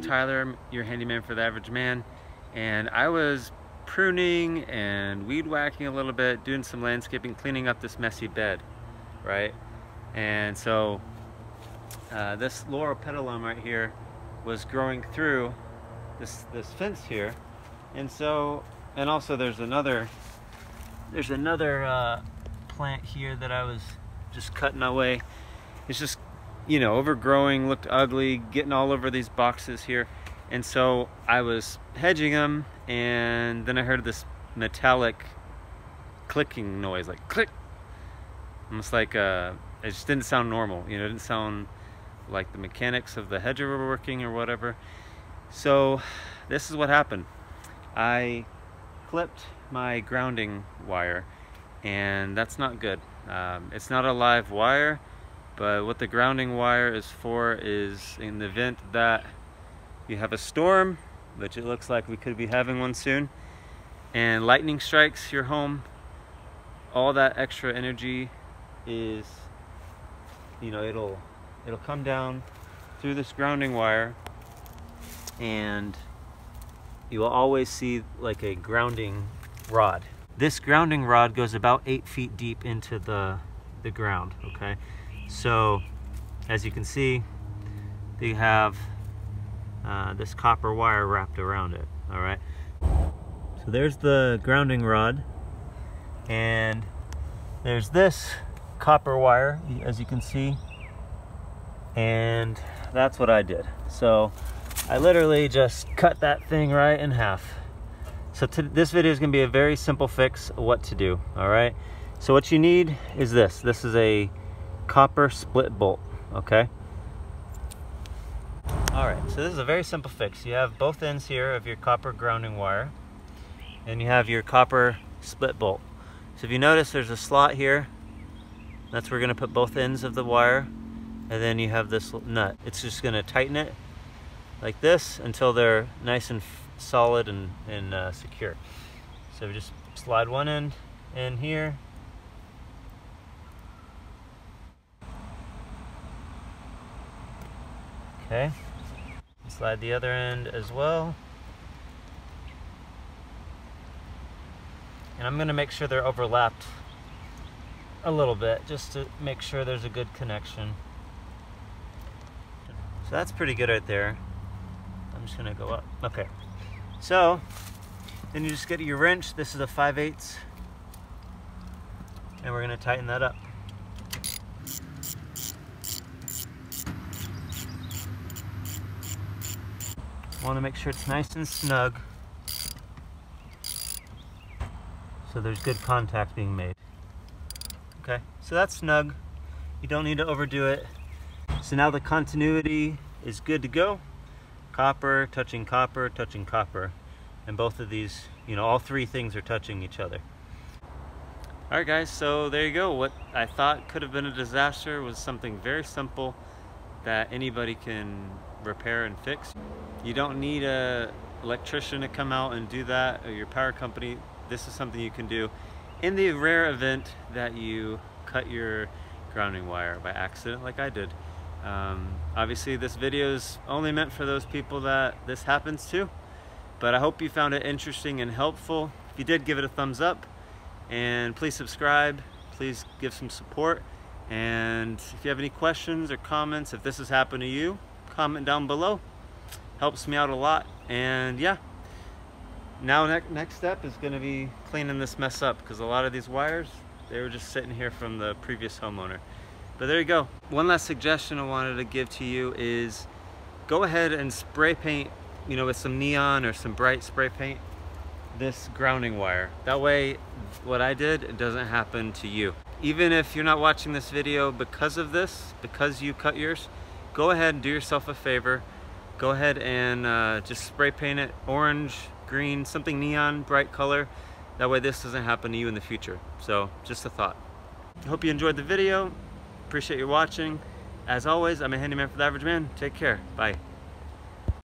Tyler, I'm your handyman for the average man, and I was pruning and weed whacking a little bit, doing some landscaping, cleaning up this messy bed, right? And so this laurel petalum right here was growing through this fence here, and also there's another plant here that I was just cutting away. It's just, you know, overgrowing, looked ugly, getting all over these boxes here. And so I was hedging them, and then I heard this metallic clicking noise, like click. Almost like, it just didn't sound normal. You know, it didn't sound like the mechanics of the hedger were working or whatever. So this is what happened. I clipped my grounding wire, and that's not good. It's not a live wire, but what the grounding wire is for is in the event that you have a storm, which it looks like we could be having one soon, and lightning strikes your home, all that extra energy is, you know, it'll come down through this grounding wire, and you will always see like a grounding rod. This grounding rod goes about 8 feet deep into the ground, okay? So as you can see, they have this copper wire wrapped around it, all right? So there's the grounding rod, and there's this copper wire, as you can see, and that's what I did. So I literally just cut that thing right in half. So this video is going to be a very simple fix of what to do, all right? So what you need is this. This is a copper split bolt, okay? All right, so this is a very simple fix. You have both ends here of your copper grounding wire, and you have your copper split bolt. So if you notice, there's a slot here. That's where we're going to put both ends of the wire, and then you have this nut. It's just going to tighten it like this until they're nice and solid and secure. So we just slide one end in here, okay, slide the other end as well, and I'm going to make sure they're overlapped a little bit just to make sure there's a good connection. So that's pretty good right there. I'm just going to go up. Okay. So then you just get your wrench. This is a 5/8, and we're going to tighten that up. Want to make sure it's nice and snug so there's good contact being made. Okay, so that's snug. You don't need to overdo it. So now the continuity is good to go. Copper touching copper touching copper, and both of these, you know, all three things are touching each other. All right guys, so there you go. What I thought could have been a disaster was something very simple that anybody can repair and fix. You don't need an electrician to come out and do that, or your power company. This is something you can do in the rare event that you cut your grounding wire by accident like I did. Obviously this video is only meant for those people that this happens to, but I hope you found it interesting and helpful. If you did, give it a thumbs up, and please subscribe, please give some support, and if you have any questions or comments, if this has happened to you, comment down below. Helps me out a lot. And yeah, now next step is going to be cleaning this mess up, because a lot of these wires, they were just sitting here from the previous homeowner. But there you go. One last suggestion I wanted to give to you is go ahead and spray paint, you know, with some neon or some bright spray paint, this grounding wire. That way, what I did, it doesn't happen to you. Even if you're not watching this video because of this, because you cut yours, go ahead and do yourself a favor. Go ahead and just spray paint it orange, green, something neon, bright color. That way this doesn't happen to you in the future. So just a thought. I hope you enjoyed the video. Appreciate you watching. As always, I'm a handyman for the average man. Take care. Bye.